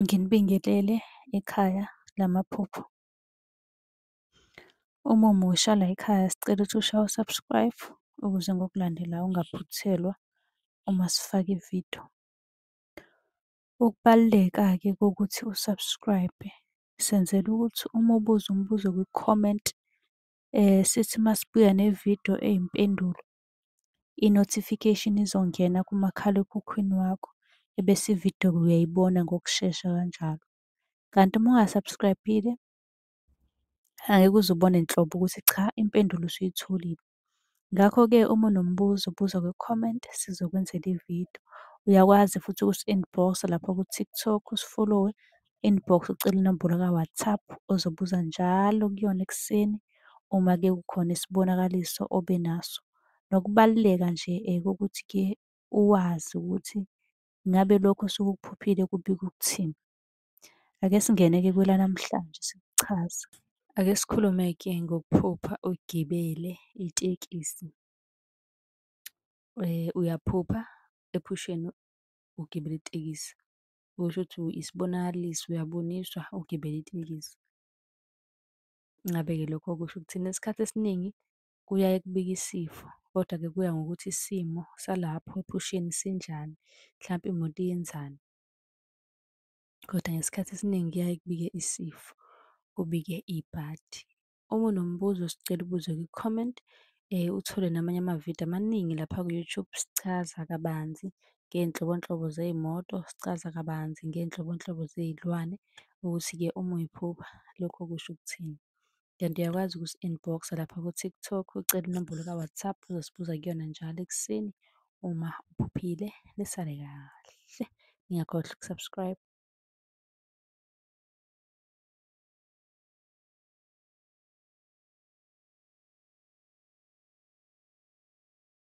Nginibingelele ekhaya lamaphupho. Uma umusha la ekhaya sicela ukuthi ushaye u-subscribe ukuze ngokulandelayo ungaphuthelwa uma sifaka ividiyo. Ukubaluleka-ke kokuthi u-subscribe senzela ukuthi uma ubuza umbuzo kwi-comment sithi masibuya nevidiyo eyimpendulo, i-notification izongena kumakhalekhukhwini wakho ebese ividiyo uyayibona ngokushesha kanjalo. Kanti uma unga-subscribe-ile angeke uze ubone nhlobo ukuthi cha impendulo usuyitholile. Ngakho-ke uma unombuzo buza kwi-comment sizokwenzela ividiyo. Uyakwazi futhi ukusi-inbox-a lapha ku-TikTok usi-follow-we, inbox ucele inombolo ka-WhatsApp ozobuza njalo kuyona ekuseni uma-ke kukhona isibonakaliso obenaso. Nokubaluleka nje kokuthi-ke uwazi ukuthi ngabe lokho osuke ukuphuphile kubika ukuthini. Ake singene-ke kwelanamhlanje sikuchaza. Ake sikhulume-ke ngokuphupha ugibele itekisi. Uyaphupha ephusheni ugibele itekisi. Kusho ukuthi isibonakaliso uyaboniswa ugibele itekisi. Ngabe-ke lokho kusho ukuthini? Isikhathi esiningi kuyaye kubike isifo, kodwa-ke kuya ngokuthi isimo salapho ephusheni sinjani, mhlampe imoto iyenzani. Kodwa ngesikhathi esiningi kuyaye kubike isifo, kubike ibhadi. Uma unombuzo sicela ubuze kwi-comment, uthole namanye amavidiyo amaningi lapha ku-YouTube. Sichaza kabanzi ngey'nhlobonhlobo zey'moto, sichaza kabanzi ngey'nhlobonhlobo zey'lwane ukuthi-ke uma uy'phupha lokho kusho ukuthini. Kanti uyakwazi ukusi-inbox-a lapha ku-TikTok ucele inombolo ka-WhatsApp uzosibuza kuyona njalo ekuseni uma uphuphile. Nisale kahle, ningakhohlwa uku-subscribe.